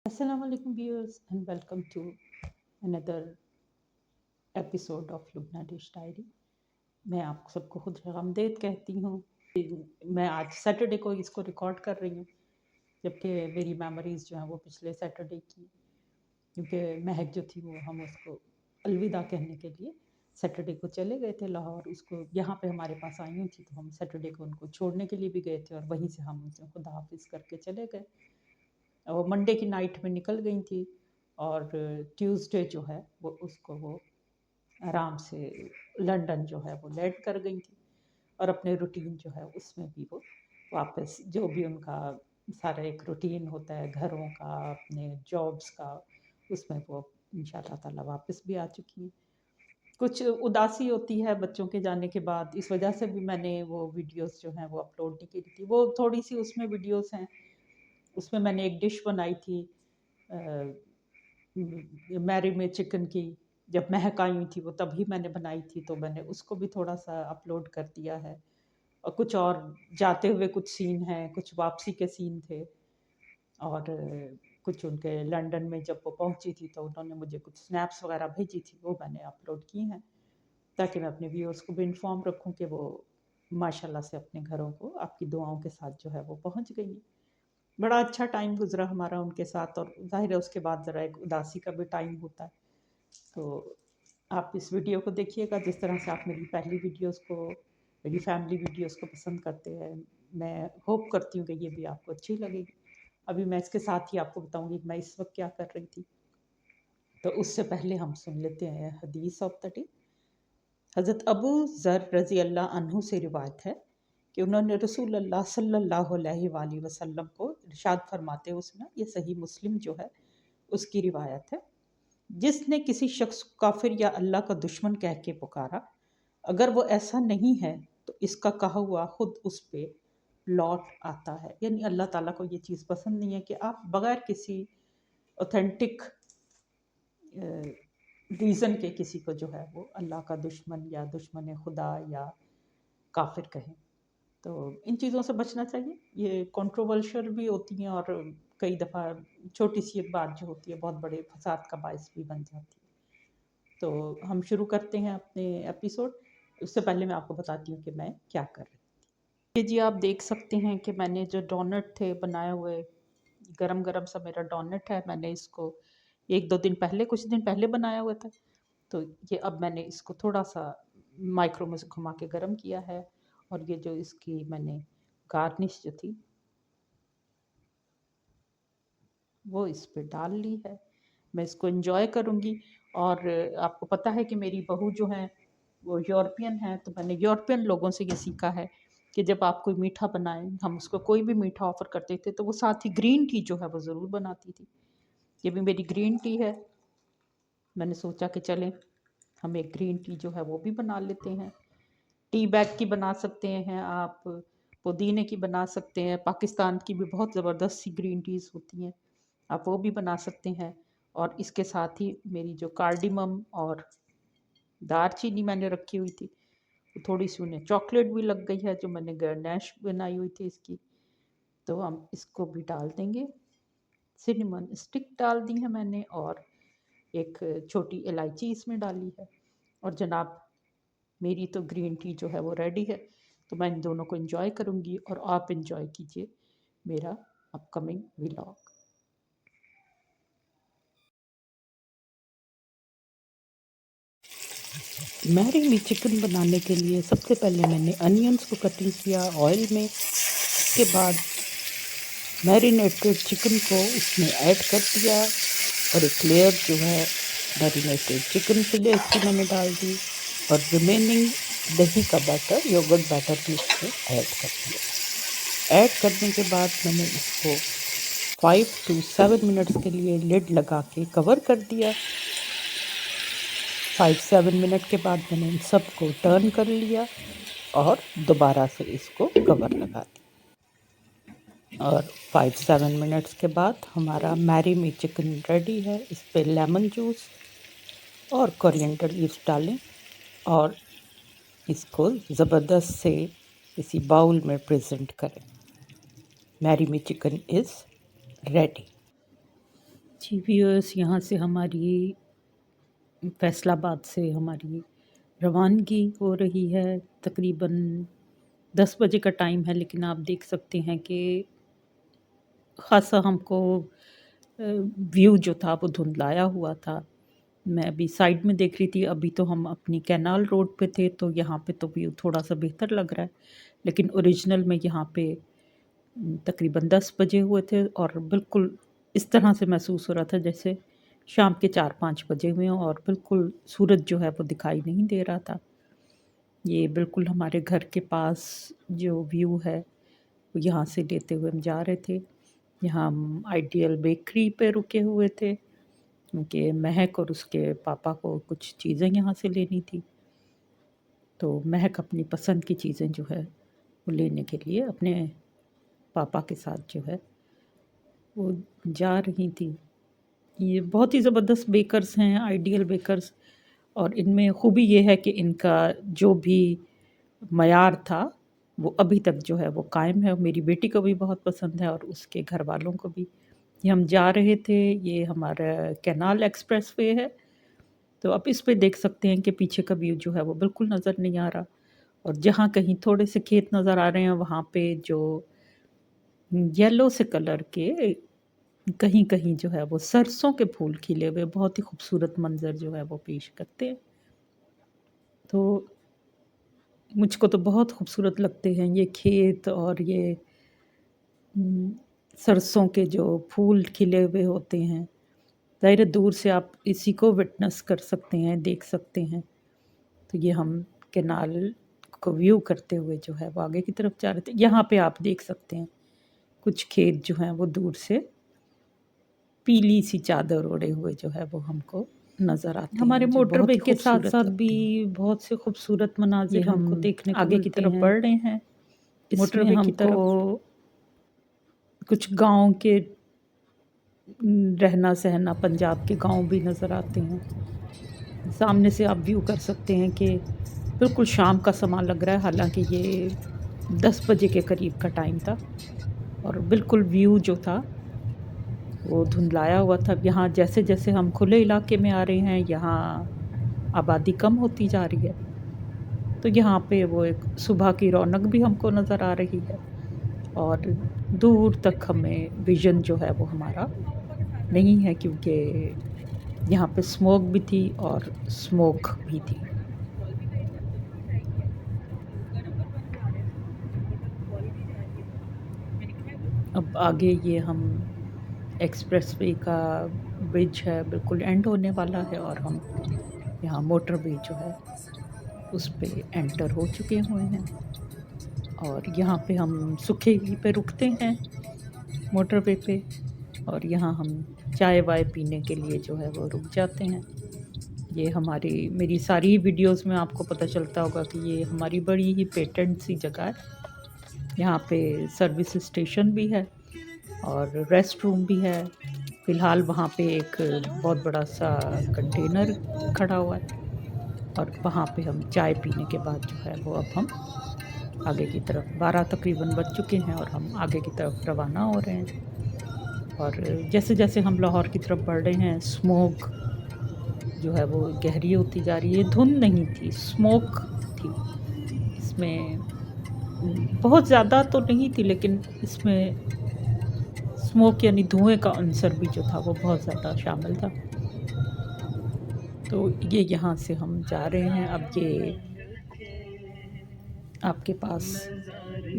Assalamu alaikum viewers and welcome to another episode of Lubna dish diary. मैं आप सबको खुद आमदेद कहती हूँ। मैं आज सैटरडे को इसको रिकॉर्ड कर रही हूँ, जबकि मेरी मेमोरीज़ जो हैं वो पिछले सैटरडे की, क्योंकि महक जो थी वो हम उसको अलविदा कहने के लिए सैटरडे को चले गए थे लाहौर। उसको यहाँ पे हमारे पास आई हुई थी, तो हम सैटरडे को उनको छोड़ने के लिए भी गए थे और वहीं से हम उनसे खुदा हाफिज़ करके चले गए। वो मंडे की नाइट में निकल गई थी और ट्यूसडे जो है वो आराम से लंदन जो है वो लैंड कर गई थी और अपने रूटीन जो है उसमें भी वो वापस जो भी उनका सारा एक रूटीन होता है घरों का, अपने जॉब्स का, उसमें वो इंशाल्लाह ताला वापस भी आ चुकी हैं। कुछ उदासी होती है बच्चों के जाने के बाद, इस वजह से भी मैंने वो वीडियोस जो हैं वो अपलोड नहीं की थी। वो थोड़ी सी उसमें वीडियोस हैं, उसमें मैंने एक डिश बनाई थी मैरी में चिकन की। जब महक आई हुई थी वो तभी मैंने बनाई थी, तो मैंने उसको भी थोड़ा सा अपलोड कर दिया है। और कुछ और जाते हुए कुछ सीन हैं, कुछ वापसी के सीन थे और कुछ उनके लंदन में जब वो पहुंची थी तो उन्होंने मुझे कुछ स्नैप्स वगैरह भेजी थी, वो मैंने अपलोड की हैं ताकि मैं अपने व्यूअर्स को भी इन्फॉर्म रखूं कि वो माशाल्लाह से अपने घरों को आपकी दुआओं के साथ जो है वो पहुंच गई हैं। बड़ा अच्छा टाइम गुजरा हमारा उनके साथ, और जाहिर है उसके बाद ज़रा एक उदासी का भी टाइम होता है। तो आप इस वीडियो को देखिएगा जिस तरह से आप मेरी पहली वीडियोस को, मेरी फैमिली वीडियोस को पसंद करते हैं। मैं होप करती हूँ कि ये भी आपको अच्छी लगेगी। अभी मैं इसके साथ ही आपको बताऊंगी कि मैं इस वक्त क्या कर रही थी। तो उससे पहले हम सुन लेते हैं हदीस ऑफ द डे। हज़रत अबू ज़र रज़ी अल्लाह अन्हु से रिवायत है कि उन्होंने रसूल अल्लाह सल्लल्लाहु अलैहि वसल्लम को इरशाद फरमाते हुए सुना। ये सही मुस्लिम जो है उसकी रिवायत है। जिसने किसी शख्स को काफिर या अल्लाह का दुश्मन कह के पुकारा, अगर वो ऐसा नहीं है तो इसका कहा हुआ खुद उस पे लौट आता है। यानी अल्लाह ताला को ये चीज़ पसंद नहीं है कि आप बगैर किसी ऑथेंटिक रीज़न के किसी को जो है वो अल्लाह का दुश्मन या दुश्मन खुदा या काफिर कहें। तो इन चीज़ों से बचना चाहिए। ये कंट्रोवर्शियल भी होती हैं और कई दफ़ा छोटी सी एक बात जो होती है बहुत बड़े फसाद का बायस भी बन जाती है। तो हम शुरू करते हैं अपने एपिसोड। उससे पहले मैं आपको बताती हूँ कि मैं क्या कर रही हूँ। ये जी आप देख सकते हैं कि मैंने जो डोनट थे बनाए हुए, गरम गरम सा मेरा डोनट है। मैंने इसको एक दो दिन पहले, कुछ दिन पहले बनाया हुआ था। तो ये अब मैंने इसको थोड़ा सा माइक्रो में से घुमा के गर्म किया है और ये जो इसकी मैंने गार्निश जो थी वो इस पे डाल ली है। मैं इसको एंजॉय करूँगी। और आपको पता है कि मेरी बहू जो है वो यूरोपियन है, तो मैंने यूरोपियन लोगों से ये सीखा है कि जब आप कोई मीठा बनाएं, हम उसको कोई भी मीठा ऑफ़र करते थे तो वो साथ ही ग्रीन टी जो है वो ज़रूर बनाती थी। ये भी मेरी ग्रीन टी है। मैंने सोचा कि चलें हम एक ग्रीन टी जो है वो भी बना लेते हैं। टी बैग की बना सकते हैं आप, पुदीने की बना सकते हैं, पाकिस्तान की भी बहुत ज़बरदस्त सी ग्रीन टीज़ होती हैं, आप वो भी बना सकते हैं। और इसके साथ ही मेरी जो कार्डिमम और दालचीनी मैंने रखी हुई थी, थोड़ी सी उन्हें चॉकलेट भी लग गई है जो मैंने गरनैश बनाई हुई थी इसकी, तो हम इसको भी डाल देंगे। सिनेमन स्टिक डाल दी है मैंने और एक छोटी इलायची इसमें डाली है। और जनाब मेरी तो ग्रीन टी जो है वो रेडी है। तो मैं इन दोनों को एंजॉय करूँगी और आप एंजॉय कीजिए मेरा अपकमिंग व्लॉग। मैरी में चिकन बनाने के लिए सबसे पहले मैंने अनियंस को कटिंग किया ऑयल में। उसके बाद मैरिनेटेड चिकन को उसमें ऐड कर दिया और एक लेयर जो है मैरिनेटेड चिकन फिले की मैंने डाल दी और रिमेनिंग दही का बैटर, योगर्ट बैटर भी इसमें ऐड कर दिया। ऐड करने के बाद मैंने इसको 5 to 7 मिनट्स के लिए लिड लगा के कवर कर दिया। 5-7 मिनट के बाद मैंने इन सब को टर्न कर लिया और दोबारा से इसको कवर लगा दिया। और 5-7 मिनट्स के बाद हमारा मैरी में चिकन रेडी है। इस पे लेमन जूस और कोरिएंडर लीव्स डालें और इसको ज़बरदस्त से किसी बाउल में प्रेजेंट करें। मैरी में चिकन इज़ रेडी। जी व्यूअर्स, यहाँ से हमारी फैसलाबाद से हमारी रवानगी हो रही है। तकरीबन 10 बजे का टाइम है, लेकिन आप देख सकते हैं कि ख़ासा हमको व्यू जो था वो धुंधलाया हुआ था। मैं अभी साइड में देख रही थी, अभी तो हम अपनी कैनाल रोड पे थे, तो यहाँ पे तो व्यू थोड़ा-सा बेहतर लग रहा है। लेकिन ओरिजिनल में यहाँ पे तकरीबन 10 बजे हुए थे और बिल्कुल इस तरह से महसूस हो रहा था जैसे शाम के 4-5 बजे हुए हों और बिल्कुल सूरज जो है वो दिखाई नहीं दे रहा था। ये बिल्कुल हमारे घर के पास जो व्यू है, वो यहाँ से लेते हुए हम जा रहे थे। यहाँ हम आइडियल बेकरी पे रुके हुए थे, क्योंकि महक और उसके पापा को कुछ चीज़ें यहाँ से लेनी थी। तो महक अपनी पसंद की चीज़ें जो है वो लेने के लिए अपने पापा के साथ जो है वो जा रही थी। ये बहुत ही ज़बरदस्त बेकर्स हैं, आइडियल बेकर्स, और इनमें खूबी ये है कि इनका जो भी मयार था वो अभी तक जो है वो कायम है। मेरी बेटी को भी बहुत पसंद है और उसके घर वालों को भी। ये हम जा रहे थे, ये हमारा कैनाल एक्सप्रेस वे है, तो आप इस पे देख सकते हैं कि पीछे का व्यू जो है वो बिल्कुल नज़र नहीं आ रहा, और जहाँ कहीं थोड़े से खेत नज़र आ रहे हैं वहाँ पे जो येलो से कलर के कहीं-कहीं जो है वो सरसों के फूल खिले हुए बहुत ही खूबसूरत मंज़र जो है वो पेश करते हैं। तो मुझको तो बहुत खूबसूरत लगते हैं ये खेत और ये सरसों के जो फूल खिले हुए होते हैं। ज़ाहिर है दूर से आप इसी को विटनेस कर सकते हैं, देख सकते हैं। तो ये हम कैनाल को व्यू करते हुए जो है वो आगे की तरफ जा रहे थे। यहाँ पे आप देख सकते हैं कुछ खेत जो हैं वो दूर से पीली सी चादर ओढ़े हुए जो है वो हमको नज़र आते हैं। हमारे मोटरवे के साथ-साथ भी बहुत से खूबसूरत मनाज़िर हमको देखने को आगे की तरफ बढ़ रहे हैं। मोटरवे की तरफ कुछ गाँव के रहना सहना पंजाब के गाँव भी नज़र आते हैं। सामने से आप व्यू कर सकते हैं कि बिल्कुल शाम का समा लग रहा है, हालाँकि ये 10 बजे के करीब का टाइम था और बिल्कुल व्यू जो था वो धुंधलाया हुआ था। यहाँ जैसे-जैसे हम खुले इलाके में आ रहे हैं, यहाँ आबादी कम होती जा रही है, तो यहाँ पे वो एक सुबह की रौनक भी हमको नज़र आ रही है और दूर तक हमें विज़न जो है वो हमारा नहीं है, क्योंकि यहाँ पे स्मोक भी थी और स्मोक भी थी। अब आगे ये हम एक्सप्रेसवे का ब्रिज है, बिल्कुल एंड होने वाला है और हम यहाँ मोटरवे जो है उस पे एंटर हो चुके हुए हैं और यहाँ पे हम सुखेगी पे रुकते हैं मोटरवे पे, और यहाँ हम चाय वाय पीने के लिए जो है वो रुक जाते हैं। ये हमारी मेरी सारी वीडियोस में आपको पता चलता होगा कि ये हमारी बड़ी ही पेटेंट सी जगह है। यहाँ पे सर्विस स्टेशन भी है और रेस्ट रूम भी है। फ़िलहाल वहाँ पे एक बहुत बड़ा सा कंटेनर खड़ा हुआ है और वहाँ पे हम चाय पीने के बाद जो है वो अब हम आगे की तरफ 12 तकरीबन बज चुके हैं और हम आगे की तरफ रवाना हो रहे हैं। और जैसे-जैसे हम लाहौर की तरफ बढ़ रहे हैं, स्मोक जो है वो गहरी होती जा रही है। धुंध नहीं थी, स्मोक थी। इसमें बहुत ज़्यादा तो नहीं थी, लेकिन इसमें स्मोक यानी धुएँ का अंसर भी जो था वो बहुत ज़्यादा शामिल था। तो ये यहाँ से हम जा रहे हैं। अब ये आपके पास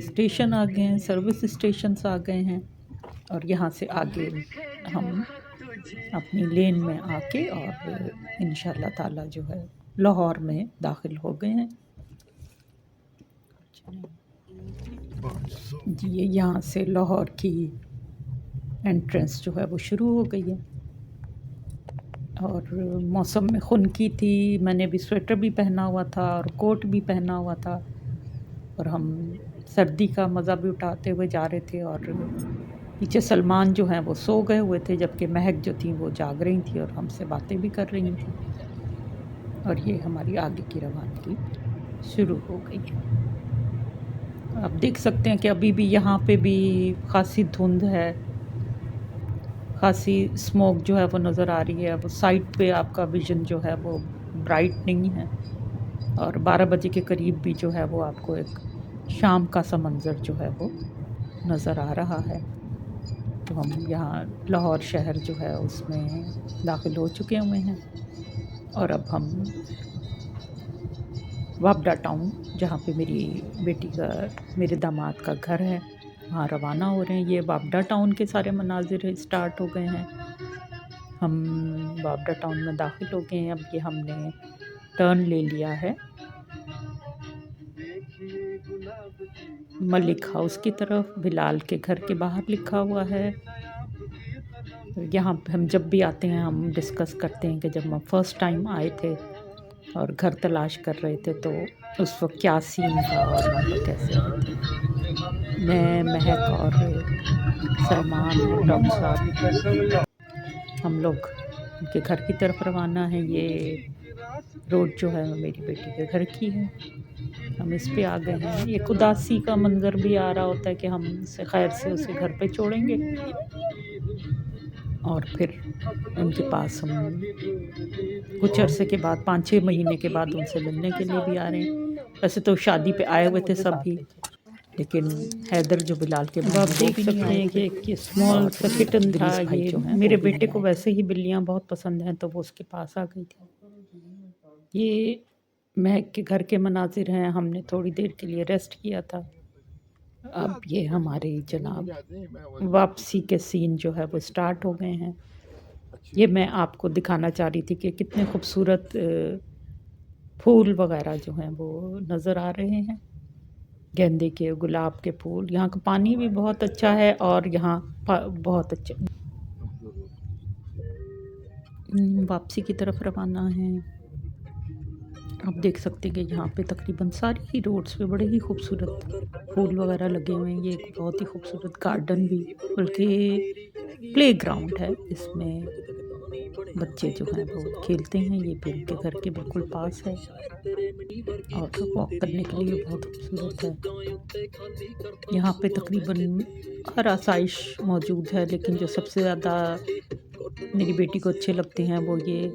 स्टेशन आ गए हैं, सर्विस स्टेशंस आ गए हैं और यहाँ से आगे हम अपनी लेन में आके और इंशाल्लाह ताला जो है लाहौर में दाखिल हो गए हैं। जी, ये यहाँ से लाहौर की एंट्रेंस जो है वो शुरू हो गई है और मौसम में खुनकी थी। मैंने भी स्वेटर भी पहना हुआ था और कोट भी पहना हुआ था और हम सर्दी का मज़ा भी उठाते हुए जा रहे थे और पीछे सलमान जो हैं वो सो गए हुए थे, जबकि महक जो थी वो जाग रही थी और हमसे बातें भी कर रही थी। और ये हमारी आगे की रवानगी शुरू हो गई है। आप देख सकते हैं कि अभी भी यहाँ पे भी खासी धुंध है खासी स्मोक जो है वो नज़र आ रही है। वो साइड पे आपका विज़न जो है वो ब्राइट नहीं है, और 12 बजे के करीब भी जो है वो आपको एक शाम का सा मंज़र जो है वो नज़र आ रहा है। तो हम यहाँ लाहौर शहर जो है उसमें दाखिल हो चुके हुए हैं, और अब हम वापडा टाउन, जहाँ पे मेरी बेटी का, मेरे दामाद का घर है, वहाँ रवाना हो रहे हैं। ये वापडा टाउन के सारे मनाज़िर स्टार्ट हो गए हैं। हम वापडा टाउन में दाखिल हो गए हैं। अब ये हमने टर्न ले लिया है मलिक हाउस की तरफ। बिलाल के घर के बाहर लिखा हुआ है। यहाँ पे हम जब भी आते हैं हम डिस्कस करते हैं कि जब हम फर्स्ट टाइम आए थे और घर तलाश कर रहे थे तो उस वक्त क्या सीन था और हम लोग कैसे आए थे। मैं, महक और सलमान और डॉक्टर साहब, हम लोग उनके घर की तरफ रवाना हैं। ये रोड जो है मेरी बेटी के घर की है। हम इस पे आ गए हैं। एक उदासी का मंज़र भी आ रहा होता है कि हम से खैर से उसे घर पे छोड़ेंगे और फिर उनके पास हम कुछ अरसे के बाद 5-6 महीने के बाद उनसे मिलने के लिए भी आ रहे हैं। वैसे तो शादी पे आए हुए थे सब भी, लेकिन हैदर जो बिलाल के अब आप देख सकते हैं कि एक स्मॉल सा किटन था। ये मेरे बेटे को वैसे ही बिल्लियाँ बहुत पसंद हैं, तो वो उसके पास आ गई थी। ये महक के घर के मनाजिर हैं। हमने थोड़ी देर के लिए रेस्ट किया था। अब ये हमारे जनाब वापसी के सीन जो है वो स्टार्ट हो गए हैं। ये मैं आपको दिखाना चाह रही थी कि कितने खूबसूरत फूल वगैरह जो हैं वो नज़र आ रहे हैं। गेंदे के, गुलाब के फूल। यहाँ का पानी भी बहुत अच्छा है और यहाँ बहुत अच्छा। वापसी की तरफ रवाना है। आप देख सकते हैं कि यहाँ पे तकरीबन सारी ही रोड्स पे बड़े ही खूबसूरत फूल वगैरह लगे हुए हैं। ये एक बहुत ही खूबसूरत गार्डन भी, बल्कि प्लेग्राउंड है। इसमें बच्चे जो हैं वो खेलते हैं। ये भी उनके घर के बिल्कुल पास है और वॉक करने के लिए बहुत खूबसूरत है। यहाँ पे तकरीबन हर आसाइश मौजूद है, लेकिन जो सबसे ज़्यादा मेरी बेटी को अच्छे लगते हैं वो ये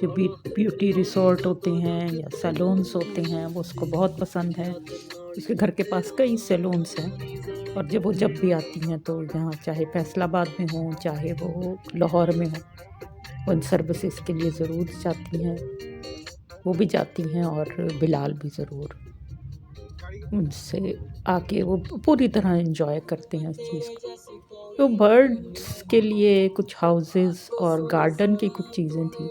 जो ब्यूटी रिसोर्ट होते हैं या सैलून्स होते हैं, वो उसको बहुत पसंद है। उसके घर के पास कई सैलून्स हैं और जब भी आती हैं तो यहाँ चाहे फैसलाबाद में हो चाहे वो लाहौर में हो, वो इन सर्विसेज के लिए ज़रूर जाती हैं। वो भी जाती हैं और बिलाल भी ज़रूर उनसे आके वो पूरी तरह एंजॉय करते हैं इस चीज़ को। तो बर्ड्स के लिए कुछ हाउसेस और गार्डन की कुछ चीज़ें थी।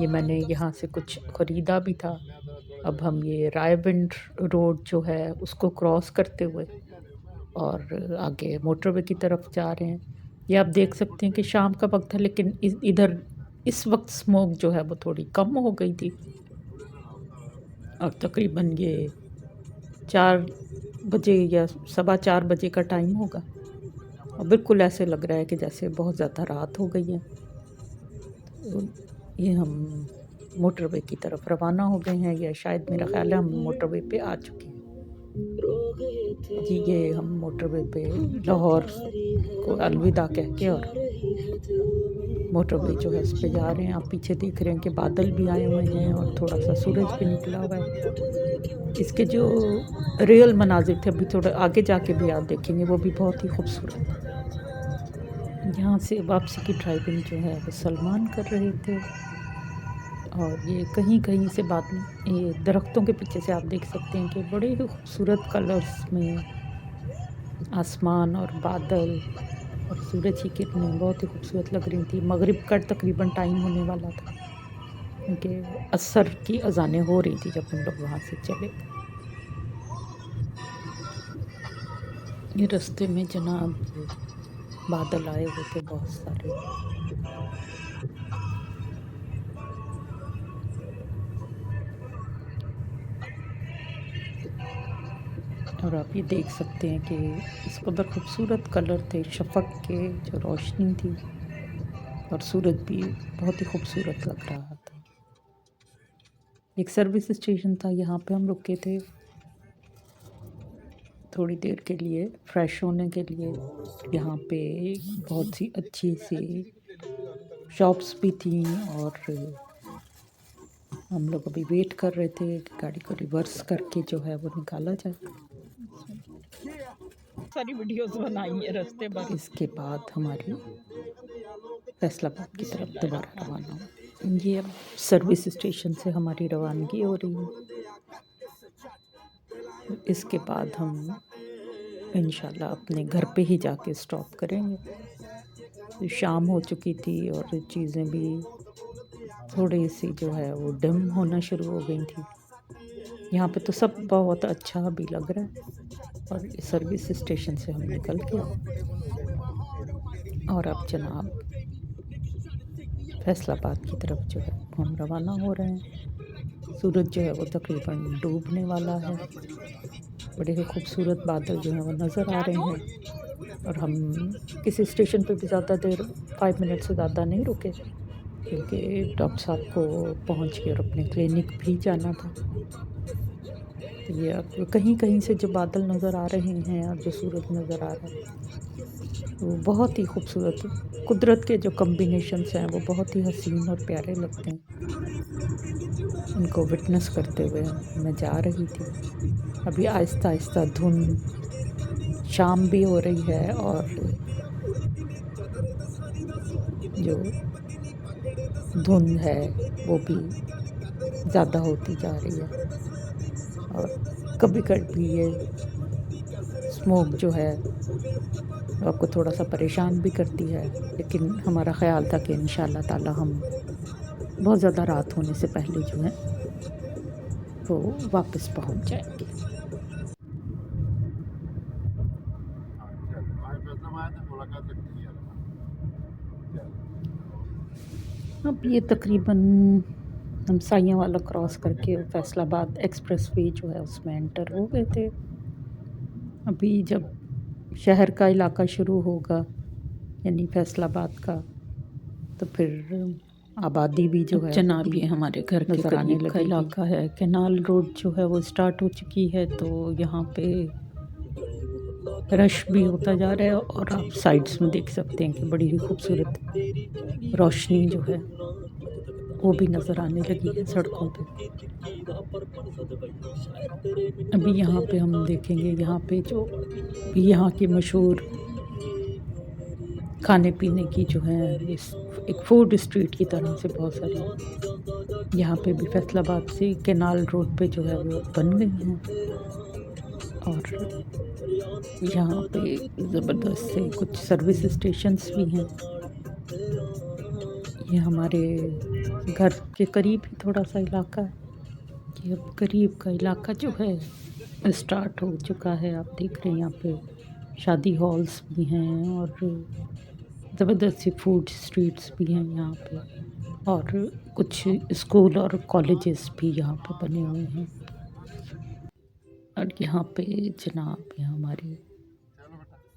ये मैंने यहाँ से कुछ ख़रीदा भी था। अब हम ये रायविंड रोड जो है उसको क्रॉस करते हुए और आगे मोटरवे की तरफ जा रहे हैं। ये आप देख सकते हैं कि शाम का वक्त है, लेकिन इधर इस वक्त स्मोक जो है वो थोड़ी कम हो गई थी। अब तकरीबन ये 4 बजे या 4:15 बजे का टाइम होगा और बिल्कुल ऐसे लग रहा है कि जैसे बहुत ज़्यादा रात हो गई है। तो ये हम मोटरवे की तरफ रवाना हो गए हैं, या शायद मेरा ख़्याल है हम मोटरवे पे आ चुके हैं। जी, ये हम मोटरवे पे लाहौर को अलविदा कह के और मोटरवे जो है उस पे जा रहे हैं। आप पीछे देख रहे हैं कि बादल भी आए हुए हैं और थोड़ा सा सूरज भी निकला हुआ है। इसके जो रियल मनाजिर थे अभी थोड़ा आगे जाके भी आप देखेंगे, वो भी बहुत ही खूबसूरत। यहाँ से वापसी की ड्राइविंग जो है वो सलमान कर रहे थे और ये कहीं-कहीं से बादल, ये दरख्तों के पीछे से आप देख सकते हैं कि बड़े ही खूबसूरत कलर्स में आसमान और बादल और सूरज की किरणें बहुत ही खूबसूरत लग रही थी। मगरिब का तकरीबन टाइम होने वाला था क्योंकि असर की अज़ानें हो रही थी जब हम लोग वहाँ से चले। ये रास्ते में जनाब बादल आए हुए थे बहुत सारे। और आप ये देख सकते हैं कि इस कदर खूबसूरत कलर थे शफ़क़ के, जो रोशनी थी, और सूरज भी बहुत ही खूबसूरत लग रहा था। एक सर्विस स्टेशन था, यहाँ पे हम रुके थे। थोड़ी देर के लिए फ़्रेश होने के लिए। यहाँ पे बहुत सी अच्छी सी शॉप्स भी थी और हम लोग अभी वेट कर रहे थे कि गाड़ी को रिवर्स करके जो है वो निकाला जाए। सारी वीडियोस बनाई है रास्ते भर। इसके बाद हमारी फैसलाबाद की तरफ दोबारा रवाना हो। ये अब सर्विस स्टेशन से हमारी रवानगी हो रही है। इसके बाद हम इंशाल्लाह अपने घर पे ही जाके स्टॉप करेंगे। शाम हो चुकी थी और चीज़ें भी थोड़ी सी जो है वो डिम होना शुरू हो गई थी। यहाँ पे तो सब बहुत अच्छा भी लग रहा है और इस सर्विस स्टेशन से हम निकल के और अब जनाब फैसलाबाद की तरफ जो है हम रवाना हो रहे हैं। सूरज जो है वो तकरीबन डूबने वाला है। बड़े ही खूबसूरत बादल जो हैं वो नज़र आ रहे हैं और हम किसी स्टेशन पे भी ज़्यादा देर 5 मिनट से ज़्यादा नहीं रुके क्योंकि डॉक्टर साहब को पहुंच के और अपने क्लिनिक भी जाना था। तो ये अब कहीं-कहीं से जो बादल नज़र आ रहे हैं और जो सूरज नज़र आ रहा है वो बहुत ही खूबसूरत, कुदरत के जो कॉम्बिनेशंस हैं वो बहुत ही हसीन और प्यारे लगते हैं। इनको विटनेस करते हुए मैं जा रही थी। अभी आहिस्ता-आहिस्ता धुंध शाम भी हो रही है और जो धुंध है वो भी ज़्यादा होती जा रही है और कभी-कभी ये स्मोक जो है वो आपको थोड़ा-सा परेशान भी करती है। लेकिन हमारा ख़्याल था कि इंशाअल्लाह ताला हम बहुत ज़्यादा रात होने से पहले जो है वो वापस पहुँच जाएँगे। अब ये तकरीबन हम साइयांवाला क्रॉस करके फैसलाबाद एक्सप्रेसवे जो है उसमें एंटर हो गए थे। अभी जब शहर का इलाका शुरू होगा यानी फैसलाबाद का तो फिर आबादी भी जो है जनाब ये हमारे घर के नज़र आने करीब का लगेगी। इलाका है। कैनाल रोड जो है वो स्टार्ट हो चुकी है तो यहाँ पे रश भी होता जा रहा है और आप साइड्स में देख सकते हैं कि बड़ी ही खूबसूरत रोशनी जो है वो भी नज़र आने लगी है सड़कों पे। अभी यहाँ पे हम देखेंगे यहाँ पे जो भी यहाँ की मशहूर खाने-पीने की जो है इस एक फूड स्ट्रीट की तरह से बहुत सारी यहाँ पे भी फैसलाबाद से कैनाल रोड पे जो है वो बन गई हैं और यहाँ पे ज़बरदस्त से कुछ सर्विस स्टेशंस भी हैं। ये हमारे घर के करीब ही थोड़ा-सा इलाका है। ये अब करीब का इलाका जो है स्टार्ट हो चुका है। आप देख रहे हैं यहाँ पे शादी हॉल्स भी हैं और ज़बरदस्त सी फूड स्ट्रीट्स भी हैं यहाँ पे और कुछ स्कूल और कॉलेजेस भी यहाँ पे बने हुए हैं। और यहाँ पे जनाब यहाँ हमारे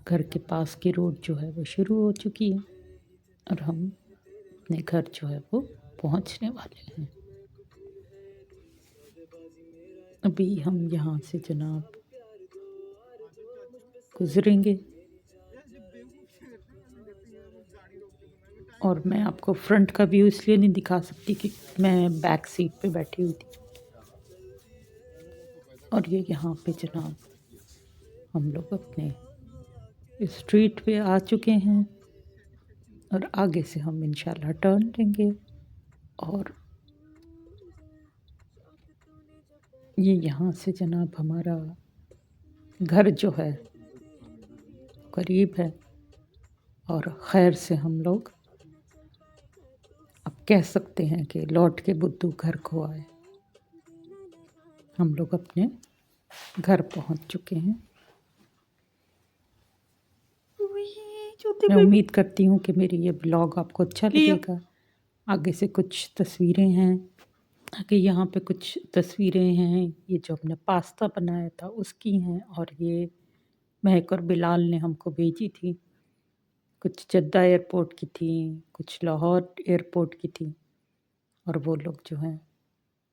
घर के पास की रोड जो है वो शुरू हो चुकी है और हम अपने घर जो है वो पहुँचने वाले हैं। अभी हम यहाँ से जनाब गुज़रेंगे और मैं आपको फ्रंट का व्यू इसलिए नहीं दिखा सकती कि मैं बैक सीट पे बैठी हुई थी। और ये यहाँ पे जनाब हम लोग अपने स्ट्रीट पे आ चुके हैं और आगे से हम इंशाल्लाह टर्न लेंगे और ये यहाँ से जनाब हमारा घर जो है करीब है और खैर से हम लोग अब कह सकते हैं कि लौट के बुद्धू घर को आए। हम लोग अपने घर पहुंच चुके हैं। मैं उम्मीद करती हूँ कि मेरी ये ब्लॉग आपको अच्छा लगेगा। आगे से कुछ तस्वीरें हैं, आगे यहाँ पे कुछ तस्वीरें हैं, ये जो हमने पास्ता बनाया था उसकी हैं और ये महक और बिलाल ने हमको भेजी थी। कुछ जद्दा एयरपोर्ट की थी, कुछ लाहौर एयरपोर्ट की थी और वो लोग जो हैं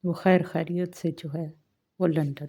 वो खैर खैरियत से जो है वो लंदन